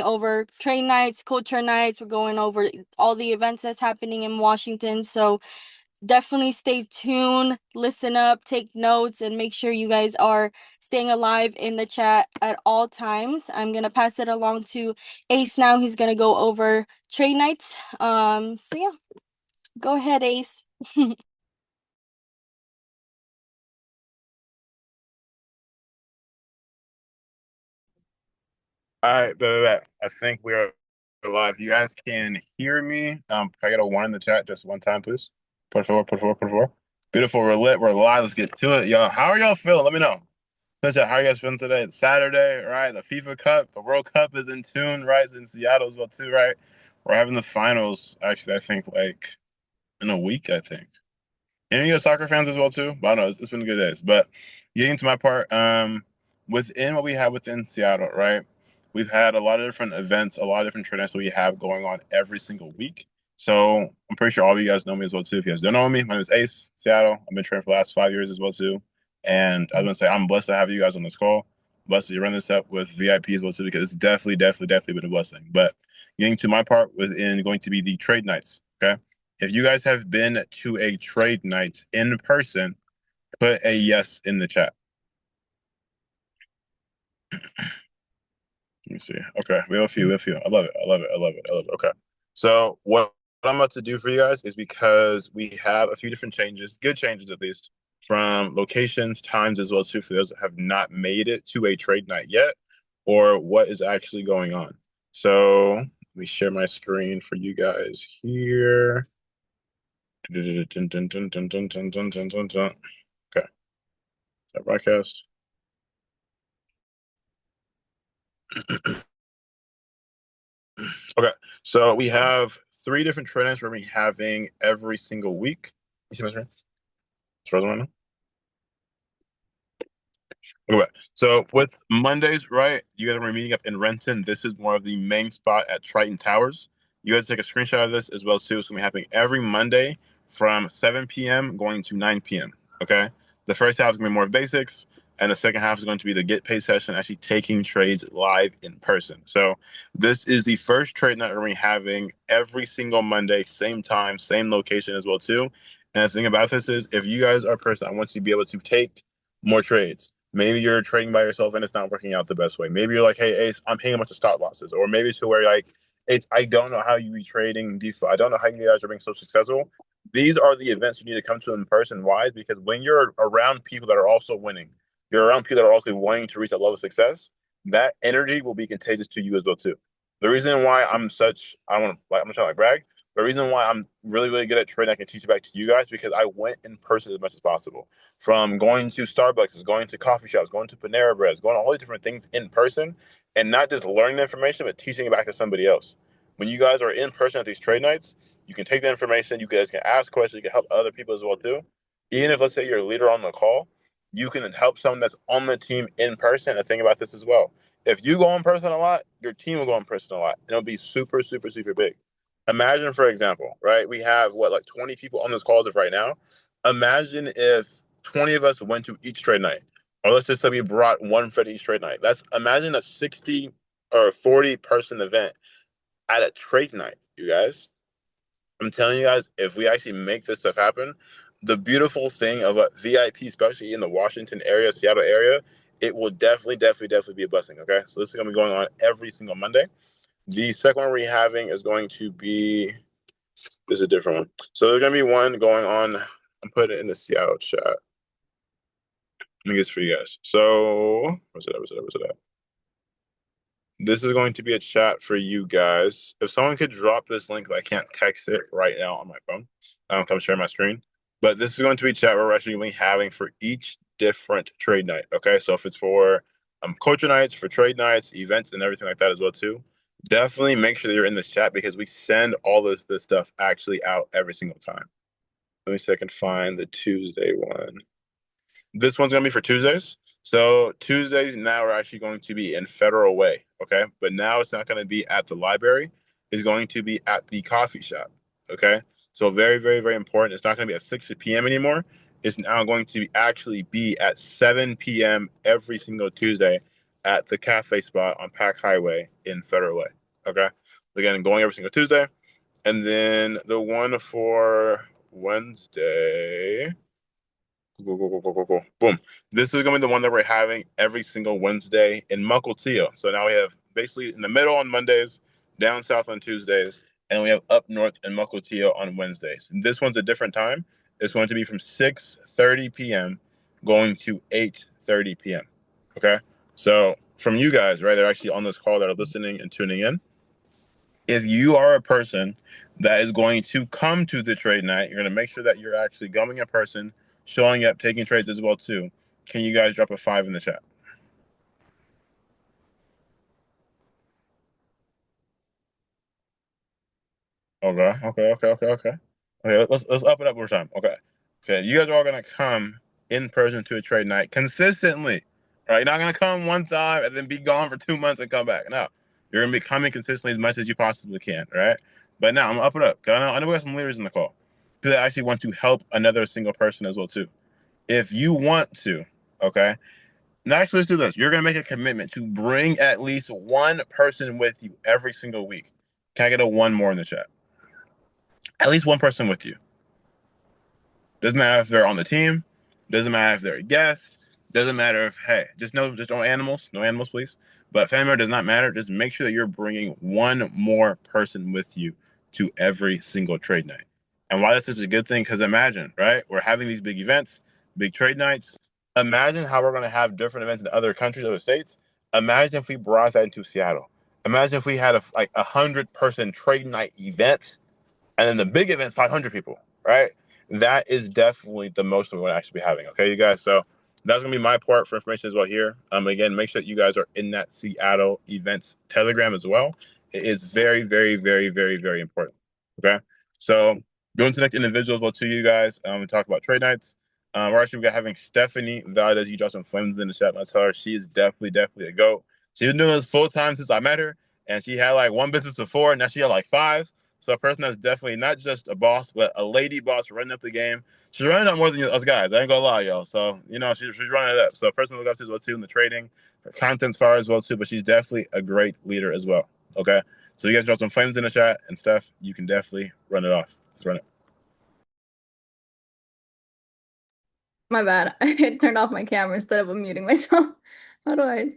over trade nights, culture nights. We're going over all the events that's happening in Washington. So definitely stay tuned, listen up, take notes, and make sure you guys are staying alive in the chat at all times. I'm gonna pass it along to Ace now. He's gonna go over trade nights. So yeah, go ahead, Ace. All right, bet. I think we are live. You guys can hear me. Can I get a one in the chat just one time, please? Por favor, por favor, por favor. Beautiful. We're lit. We're live. Let's get to it, y'all. How are y'all feeling? Let me know. How are you guys feeling today? It's Saturday, right? The FIFA Cup, the World Cup is in tune, right? It's in Seattle as well, too, right? We're having the finals, actually, I think, like in a week, I think. And you guys soccer fans as well, too? But I don't know. It's been good days. But getting to my part, within what we have within Seattle, right? We've had a lot of different events, a lot of different trends that we have going on every single week. So I'm pretty sure all of you guys know me as well too. If you guys don't know me, my name is Ace, Seattle. I've been training for the last 5 years as well too. And I was gonna say I'm blessed to have you guys on this call. Blessed to run this up with VIP as well too, because it's definitely been a blessing. But getting to my part was in going to be the trade nights. Okay. If you guys have been to a trade night in person, put a yes in the chat. Let me see. Okay, we have a few. We have a few. I love it. I love it. I love it. I love it. Okay. So what I'm about to do for you guys is because we have a few different changes, good changes at least, from locations, times, as well too, for those that have not made it to a trade night yet, or what is actually going on. So let me share my screen for you guys here. Okay. That broadcast. Okay, so we have three different trainings we're gonna be having every single week. You see my screen? It's frozen right now. Okay, so with Mondays, right? You guys are meeting up in Renton. This is more of the main spot at Triton Towers. You guys take a screenshot of this as well too. It's gonna be happening every Monday from 7 p.m. going to 9 p.m. Okay, the first half is gonna be more basics, and the second half is going to be the get paid session, actually taking trades live in person. So this is the first trade night we're gonna be having every single Monday, same time, same location as well too. And the thing about this is, if you guys are a person that wants to be able to take more trades. Maybe you're trading by yourself and it's not working out the best way. Maybe you're like, hey, Ace, I'm paying a bunch of stop losses. Or maybe to where like, it's I don't know how you be trading DeFi. I don't know how you guys are being so successful. These are the events you need to come to in person. Why? Because when you're around people that are also winning, you're around people that are also wanting to reach that level of success, that energy will be contagious to you as well too. The reason why I don't want to like I'm not trying to like brag. The reason why I'm really good at trading, I can teach it back to you guys because I went in person as much as possible from going to Starbucks, going to coffee shops, going to Panera Breads, going to all these different things in person, and not just learning the information, but teaching it back to somebody else. When you guys are in person at these trade nights, you can take the information, you guys can ask questions, you can help other people as well too. Even if let's say you're a leader on the call, you can help someone that's on the team in person. And think about this as well. If you go in person a lot, your team will go in person a lot. And it'll be super big. Imagine, for example, right? We have what, like 20 people on this call as of right now. Imagine if 20 of us went to each trade night. Or let's just say we brought one for each trade night. That's imagine a 60 or 40 person event at a trade night, you guys. I'm telling you guys, if we actually make this stuff happen, the beautiful thing of a VIP, especially in the Washington area, Seattle area, it will definitely be a blessing. Okay, so this is gonna be going on every single Monday. The second one we're having is going to be this is a different one. So there's gonna be one going on. I'm putting it in the Seattle chat. Let me get this for you guys. So where's it at? This is going to be a chat for you guys. If someone could drop this link, I can't text it right now on my phone. I don't come share my screen. But this is going to be a chat we're actually going to be having for each different trade night. Okay, so if it's for culture nights, for trade nights, events, and everything like that as well too. Definitely make sure that you're in this chat because we send all this stuff actually out every single time. Let me see if I can find the Tuesday one. This one's gonna be for Tuesdays. So Tuesdays now are actually going to be in Federal Way, okay? But now it's not going to be at the library. It's going to be at the coffee shop, okay? So very important. It's not going to be at 6 p.m. anymore. It's now going to actually be at 7 p.m. every single Tuesday at the cafe spot on Pack Highway in Federal Way. Okay. Again, going every single Tuesday. And then the one for Wednesday. Go, go, go, go, go, go. Boom. This is gonna be the one that we're having every single Wednesday in Mukilteo. So now we have basically in the middle on Mondays, down south on Tuesdays, and we have up north in Mukilteo on Wednesdays. And this one's a different time. It's going to be from 6:30 p.m. going to 8:30 p.m. Okay. So from you guys, right, they're actually on this call that are listening and tuning in. If you are a person that is going to come to the trade night, you're going to make sure that you're actually going in person, showing up, taking trades as well too. Can you guys drop a 5 in the chat? Okay. Okay, let's up it up over time. Okay. You guys are all gonna come in person to a trade night consistently. Right? You're not gonna come one time and then be gone for 2 months and come back. No. You're gonna be coming consistently as much as you possibly can, right? But now I'm gonna up it up. 'Cause I know we have some leaders in the call. People that actually want to help another single person as well too. If you want to, okay. Now actually let's do this. You're gonna make a commitment to bring at least one person with you every single week. Can I get a one more in the chat? At least one person with you. Doesn't matter if they're on the team. Doesn't matter if they're a guest. Doesn't matter if, hey, just no animals, no animals, please. But family member does not matter. Just make sure that you're bringing one more person with you to every single trade night. And why this is a good thing, because imagine, right? We're having these big events, big trade nights. Imagine how we're going to have different events in other countries, other states. Imagine if we brought that into Seattle. Imagine if we had like 100-person trade night event, and then the big event, 500 people, right? That is definitely the most we're going to actually be having. Okay, you guys. So that's going to be my part for information as well here. Again, make sure that you guys are in that Seattle events Telegram as well. It is very, very, very, very, very important. Okay. So going to the next individual as well to you guys. We talk about trade nights. We're actually having Stephanie Valdez. You draw some flames in the chat. Let's tell her she is definitely a GOAT. She's been doing this full time since I met her, and she had like one business before, and now she had like five. So a person that's definitely not just a boss, but a lady boss running up the game. She's running up more than us guys. I ain't gonna lie, y'all. So she's running it up. So a person to look up to as well too in the trading, her content's far as well too. But she's definitely a great leader as well. Okay, so you guys drop some flames in the chat and stuff. You can definitely run it off. Let's run it. My bad. I turned off my camera instead of unmuting myself. How do I?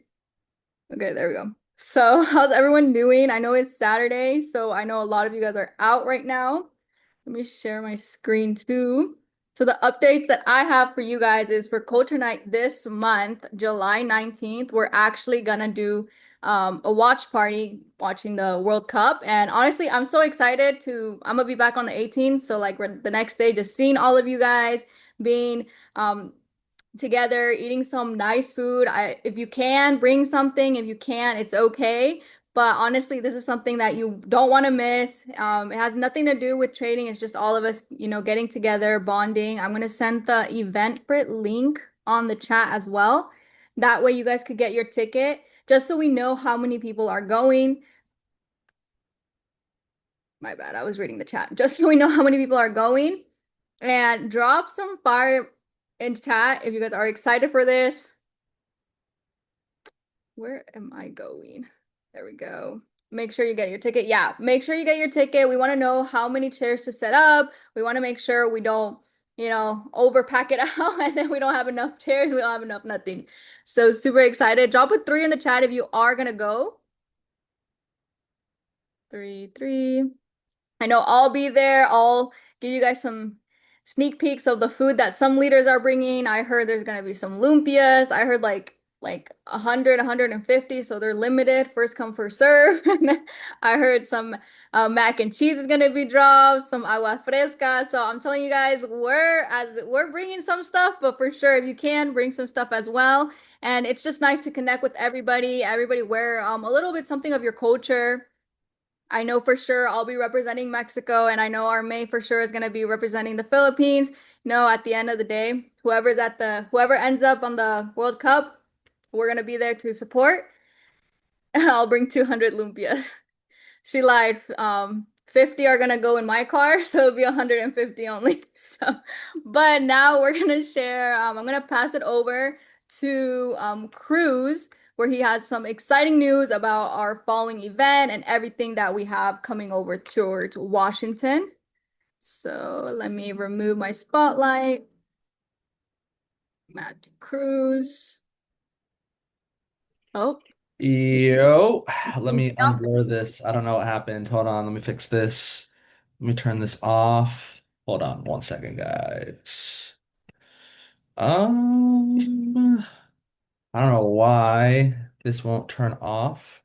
Okay, there we go. So, how's everyone doing? I know it's Saturday, so I know a lot of you guys are out right now. Let me share my screen too. So the updates that I have for you guys is for Culture Night this month, July 19th, we're actually gonna do a watch party watching the World Cup. And honestly, I'm so excited I'm gonna be back on the 18th. So like the next day, just seeing all of you guys being together, eating some nice food. If you can, bring something. If you can't, it's okay. But honestly, this is something that you don't want to miss. It has nothing to do with trading. It's just all of us, getting together, bonding. I'm going to send the Eventbrite link on the chat as well. That way you guys could get your ticket, just so we know how many people are going. My bad, I was reading the chat. Just so we know how many people are going. And drop some fire in chat if you guys are excited for this. Where am I going? There we go. Make sure you get your ticket. Yeah, make sure you get your ticket. We want to know how many chairs to set up. We want to make sure we don't, overpack it out and then we don't have enough chairs. We don't have enough nothing. So super excited. Drop a 3 in the chat if you are going to go. 3. I know I'll be there. I'll give you guys some sneak peeks of the food that some leaders are bringing. I heard there's going to be some lumpias. I heard like 100, 150, so they're limited, first come, first serve. I heard some mac and cheese is going to be dropped, some agua fresca. So I'm telling you guys, we're bringing some stuff, but for sure, if you can, bring some stuff as well. And it's just nice to connect with everybody. Everybody wear a little bit something of your culture. I know for sure I'll be representing Mexico, and I know our May for sure is going to be representing the Philippines. At the end of the day, whoever ends up on the World Cup, we're going to be there to support. I'll bring 200 lumpias. She lied. 50 are going to go in my car, so it'll be 150 only. But now we're going to share. I'm going to pass it over to Cruz where he has some exciting news about our following event and everything that we have coming over towards Washington. So let me remove my spotlight. Matthew Cruz. Oh, Yo, let me yeah. unblur this. I don't know what happened. Hold on, let me fix this. Let me turn this off. Hold on 1 second, guys. Um, I don't know why this won't turn off.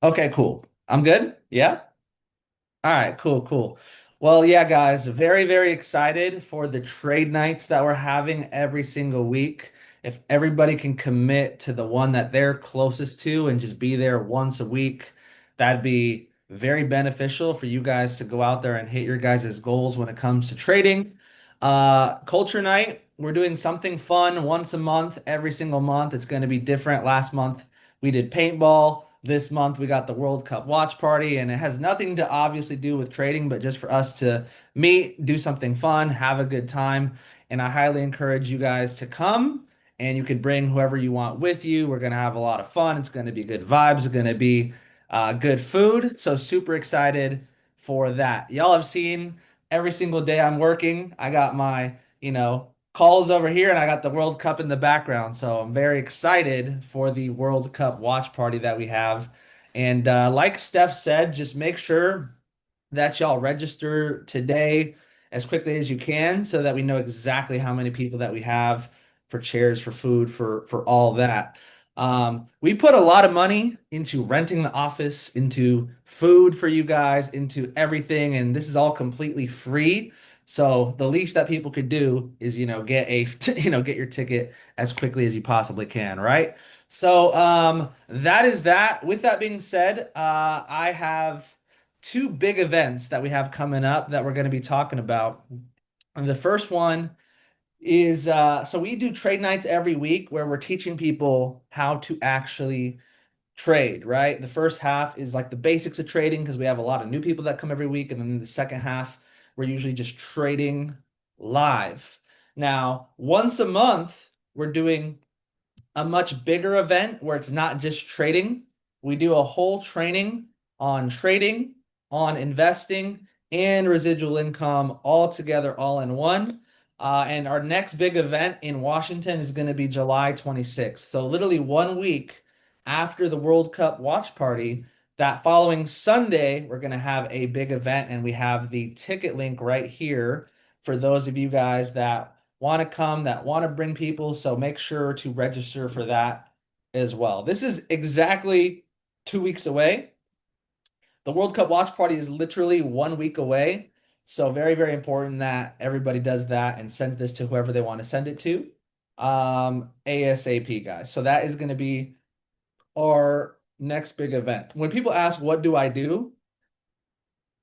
Okay, cool. I'm good. Yeah. All right, cool, cool. Well, yeah, guys, very, very excited for the trade nights that we're having every single week. If everybody can commit to the one that they're closest to and just be there once a week, that'd be very beneficial for you guys to go out there and hit your guys' goals when it comes to trading. Culture night, we're doing something fun once a month, every single month. It's going to be different. Last month we did paintball. This month we got the World Cup watch party, and it has nothing to obviously do with trading, but just for us to meet, do something fun, have a good time. And I highly encourage you guys to come, and you could bring whoever you want with you. We're gonna have a lot of fun. It's gonna be good vibes. It's gonna be good food. So super excited for that. Y'all have seen every single day I'm working. I got my, calls over here, and I got the World Cup in the background. So I'm very excited for the World Cup watch party that we have. And like Steph said, just make sure that y'all register today as quickly as you can so that we know exactly how many people that we have for chairs, for food, for all that. We put a lot of money into renting the office, into food for you guys, into everything, and this is all completely free. So the least that people could do is, get get your ticket as quickly as you possibly can, right? So that is that. With that being said, I have two big events that we have coming up that we're going to be talking about. And the first one is so we do trade nights every week where we're teaching people how to actually trade, right? The first half is like the basics of trading because we have a lot of new people that come every week. And then the second half, we're usually just trading live. Now, once a month, we're doing a much bigger event where it's not just trading. We do a whole training on trading, on investing, and residual income all together, all in one. And our next big event in Washington is going to be July 26th. So, literally 1 week after the World Cup watch party, that following Sunday, we're going to have a big event, and we have the ticket link right here for those of you guys that want to come, that want to bring people. So make sure to register for that as well. This is exactly 2 weeks away. The World Cup watch party is literally 1 week away. So very, very important that everybody does that and sends this to whoever they want to send it to. ASAP, guys. So that is going to be our next big event. When people ask, what do I do?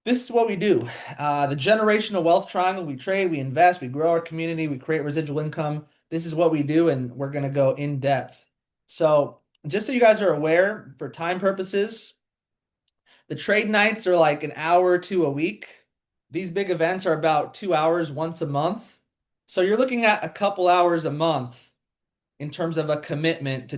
This is what we do. The generational wealth triangle, we trade, we invest, we grow our community, we create residual income. This is what we do, and we're going to go in depth. So, just so you guys are aware, for time purposes, the trade nights are like an hour or two a week. These big events are about 2 hours once a month. So, you're looking at a couple hours a month in terms of a commitment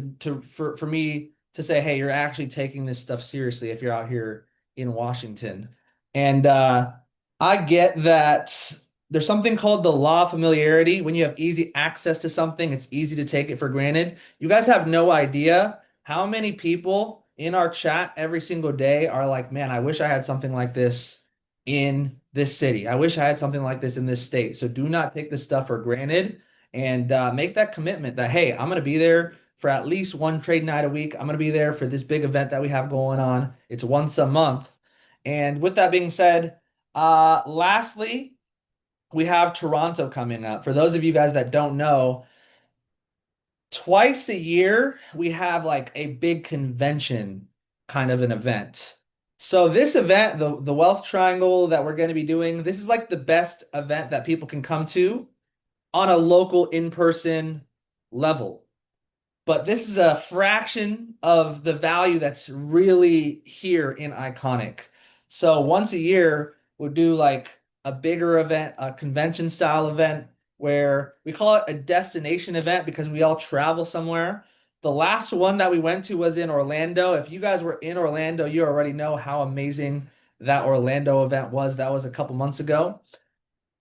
for me to say, hey, you're actually taking this stuff seriously if you're out here in Washington. And I get that there's something called the law of familiarity. When you have easy access to something, it's easy to take it for granted. You guys have no idea how many people in our chat every single day are like, man, I wish I had something like this in this city. I wish I had something like this in this state. So do not take this stuff for granted and make that commitment that, hey, I'm going to be there for at least one trade night a week. I'm going to be there for this big event that we have going on. It's once a month. And with that being said, lastly, we have Toronto coming up. For those of you guys that don't know, twice a year we have like a big convention kind of an event. So this event, the Wealth Triangle that we're going to be doing, this is like the best event that people can come to on a local in-person level. But this is a fraction of the value that's really here in Iconic. So once a year, we'll do like a bigger event, a convention style event where we call it a destination event because we all travel somewhere. The last one that we went to was in Orlando. If you guys were in Orlando, you already know how amazing that Orlando event was. That was a couple months ago.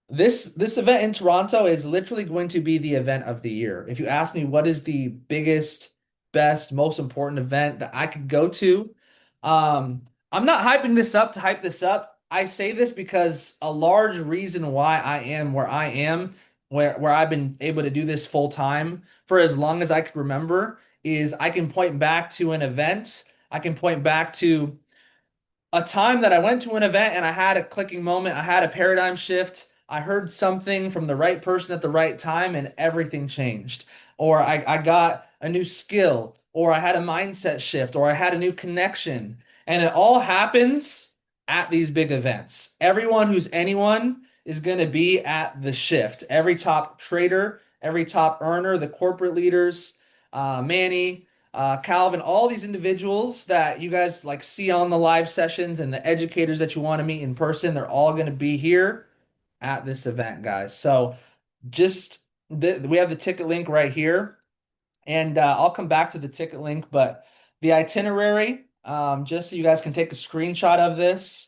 This event in Toronto is literally going to be the event of the year. If you ask me what is the biggest, best, most important event that I could go to, I'm not hyping this up to hype this up. I say this because a large reason why I am where I am, where I've been able to do this full time for as long as I could remember, is I can point back to an event. I can point back to a time that I went to an event and I had a clicking moment. I had a paradigm shift. I heard something from the right person at the right time and everything changed. Or I got a new skill, or I had a mindset shift, or I had a new connection. And it all happens at these big events. Everyone who's anyone is going to be at the shift. Every top trader, every top earner, the corporate leaders, Manny, Calvin, all these individuals that you guys like see on the live sessions and the educators that you want to meet in person, they're all going to be here at this event, guys. So just we have the ticket link right here, and I'll come back to the ticket link, but the itinerary, just so you guys can take a screenshot of this.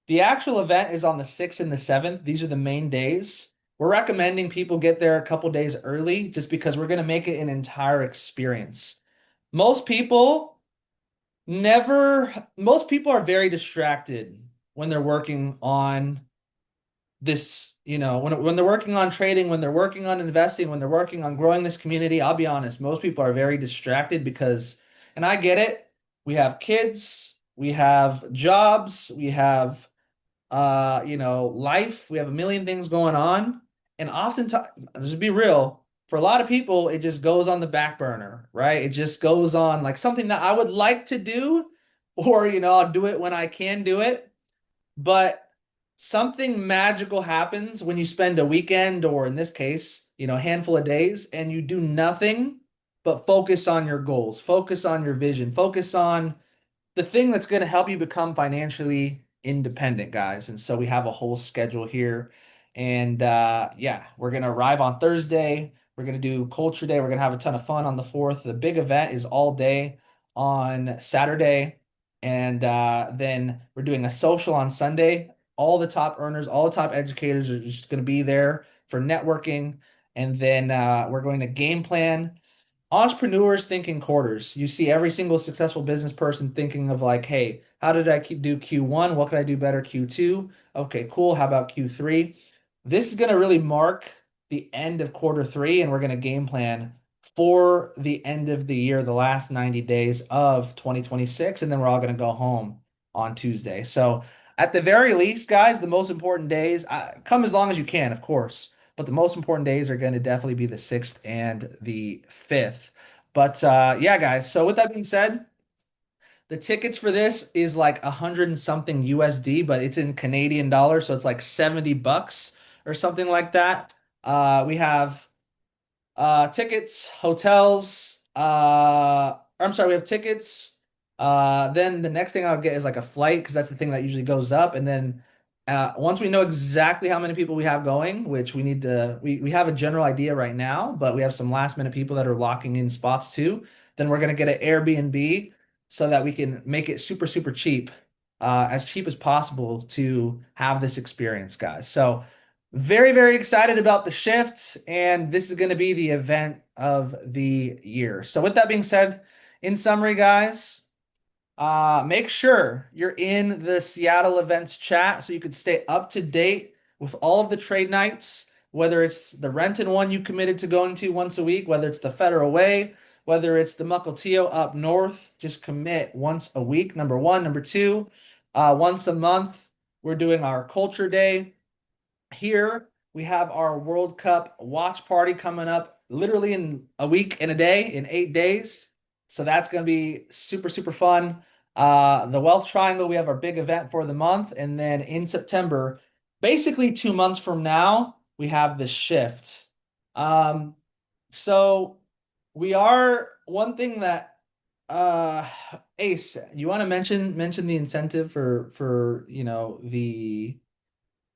The actual event is on the 6th and the 7th. These are the main days. We're recommending people get there a couple days early just because we're going to make it an entire experience. Most people most people are very distracted when they're working on this, when they're working on trading, when they're working on investing, when they're working on growing this community. I'll be honest, most people are very distracted because, and I get it, we have kids, we have jobs, we have life. We have a million things going on. And oftentimes, just be real, for a lot of people, it just goes on the back burner, right? It just goes on like something that I would like to do, or, I'll do it when I can do it. But something magical happens when you spend a weekend, or in this case, a handful of days, and you do nothing but focus on your goals, focus on your vision, focus on the thing that's going to help you become financially independent, guys. And so we have a whole schedule here. And yeah, we're going to arrive on Thursday. We're going to do Culture Day. We're going to have a ton of fun on the 4th. The big event is all day on Saturday. And then we're doing a social on Sunday. All the top earners, all the top educators are just going to be there for networking. And then we're going to game plan. Entrepreneurs thinking quarters. You see every single successful business person thinking of like, hey, how did I do Q1? What can I do better Q2? Okay, cool. How about Q3? This is going to really mark the end of quarter three, and we're going to game plan for the end of the year, the last 90 days of 2026, and then we're all going to go home on Tuesday. So at the very least, guys, the most important days, come as long as you can, of course. But the most important days are going to definitely be the 6th and the 5th. But yeah, guys. So with that being said, the tickets for this is like 100 and something USD, but it's in Canadian dollars, so it's like $70 or something like that. We have tickets, hotels. I'm sorry, we have tickets. Then the next thing I'll get is like a flight because that's the thing that usually goes up. And then once we know exactly how many people we have going, which we have a general idea right now, but we have some last minute people that are locking in spots too. Then we're gonna get an Airbnb so that we can make it super, super cheap, as cheap as possible to have this experience, guys. So very, very excited about the shift, and this is going to be the event of the year. So, with that being said, in summary, guys, make sure you're in the Seattle events chat so you can stay up to date with all of the trade nights, whether it's the Renton one you committed to going to once a week, whether it's the Federal Way, whether it's the Mukilteo up north, just commit once a week, number one. Number two, once a month, we're doing our Culture Day. Here we have our World Cup watch party coming up literally in a week and a day, in 8 days. So that's going to be super, super fun. The Wealth Triangle, we have our big event for the month. And then in September, basically 2 months from now, we have the shift. So we are one thing that Ace, you want to mention the incentive for the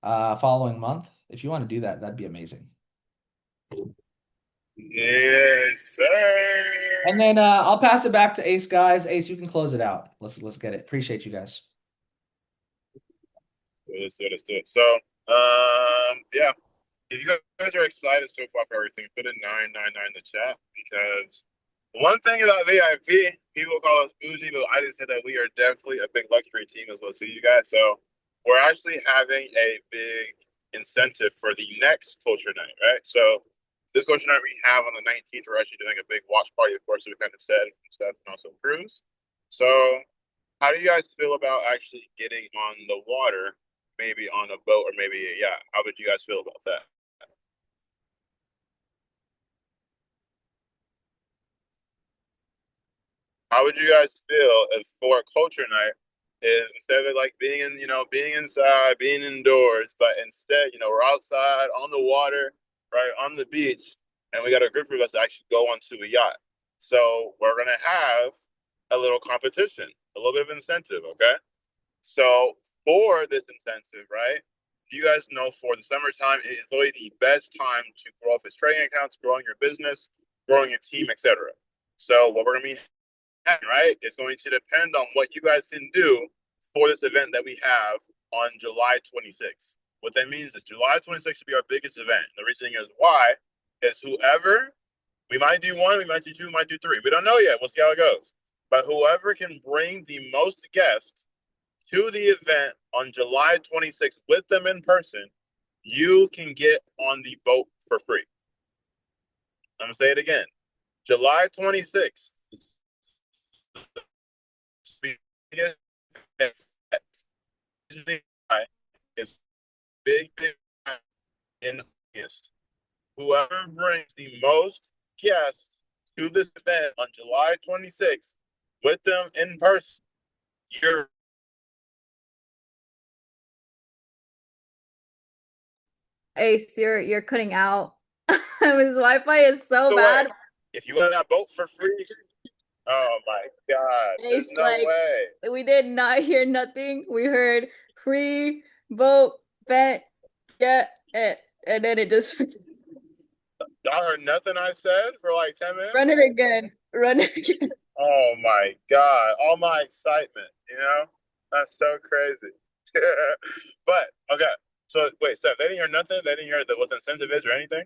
following month. If you want to do that, that'd be amazing. Yes, sir. And then I'll pass it back to Ace, guys. Ace, you can close it out. Let's get it. Appreciate you guys. Let's do it. So, yeah. If you guys are excited so far for everything, put a 999 in the chat because one thing about VIP, people call us bougie, but I just said that we are definitely a big luxury team as well. So you guys, so we're actually having a big incentive for the next culture night, right? So this culture night we have on the 19th, we're actually doing a big watch party, of course, we kind of said and stuff, and also cruise. So how do you guys feel about actually getting on the water, maybe on a boat or maybe a yacht? How would you guys feel about that? How would you guys feel if for a culture night is instead of like being in, being inside, being indoors, but instead, we're outside on the water, right, on the beach, and we got a group of us to actually go onto a yacht. So we're gonna have a little competition, a little bit of incentive, okay? So for this incentive, right? You guys know for the summertime it is really the best time to grow off his trading accounts, growing your business, growing your team, etc. So what we're gonna be right? It's going to depend on what you guys can do for this event that we have on July 26th. What that means is July 26th should be our biggest event. The reason is why is whoever, we might do one, we might do two, we might do three. We don't know yet. We'll see how it goes. But whoever can bring the most guests to the event on July 26th with them in person, you can get on the boat for free. I'm going to say it again. July 26th biggest is big in August. Whoever brings the most guests to this event on July 26th with them in person, you're Ace, you're cutting out. His Wi-Fi is so bad. If you want that boat for free, oh my God, there's Ace, no way. We did not hear nothing. We heard free boat bet, get it, and then it just Y'all heard nothing I said for like 10 minutes? run it again. Run it again. Oh my God, all my excitement, That's so crazy. But okay, so wait, Steph, they didn't hear nothing? They didn't hear what the incentive is or anything?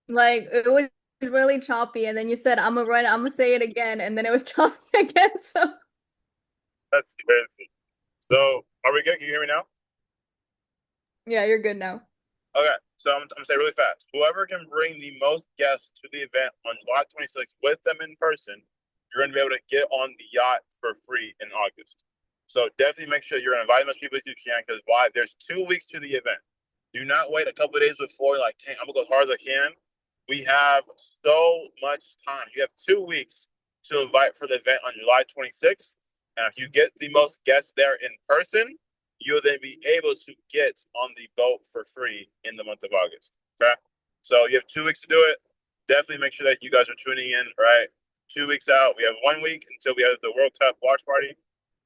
Like it was really choppy, and then you said I'm gonna say it again, and then it was choppy again. So That's crazy. So are we good? Can you hear me now? yeah, you're good now. Okay, so I'm gonna say really fast. Whoever can bring the most guests to the event on July 26th with them in person, you're gonna be able to get on the yacht for free in August. So definitely make sure you're inviting as much people as you can, because why? There's 2 weeks to the event. Do not wait a couple of days before, like, dang, I'm gonna go as hard as I can. We have so much time. You have 2 weeks to invite for the event on July 26th. And if you get the most guests there in person, you'll then be able to get on the boat for free in the month of August. Okay. So you have 2 weeks to do it. Definitely make sure that you guys are tuning in, right? 2 weeks out. We have 1 week until we have the World Cup watch party.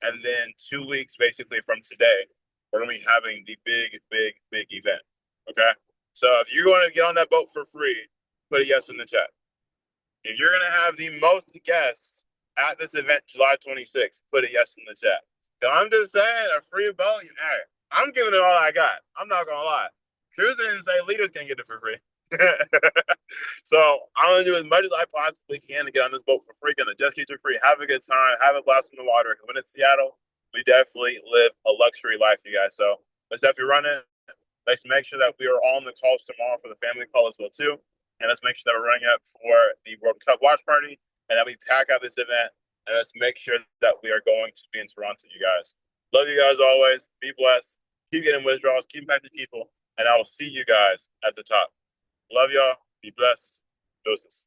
And then 2 weeks basically from today, we're going to be having the big event. Okay. So if you're going to get on that boat for free, put a yes in the chat. If you're going to have the most guests at this event, July 26th, put a yes in the chat. I'm just saying, a free boat. Hey, I'm giving it all I got. I'm not gonna lie. Cruise didn't say leaders can get it for free. So I'm gonna do as much as I possibly can to get on this boat for free. Gonna just get you free. Have a good time. Have a blast in the water. When it's Seattle, we definitely live a luxury life, you guys. So let's definitely run it. Let's make sure that we are all on the calls tomorrow for the family call as well too. And let's make sure that we're running up for the World Cup watch party and that we pack out this event. And let's make sure that we are going to be in Toronto, you guys. Love you guys always. Be blessed. Keep getting withdrawals. Keep impacting people. And I will see you guys at the top. Love y'all. Be blessed. Doses.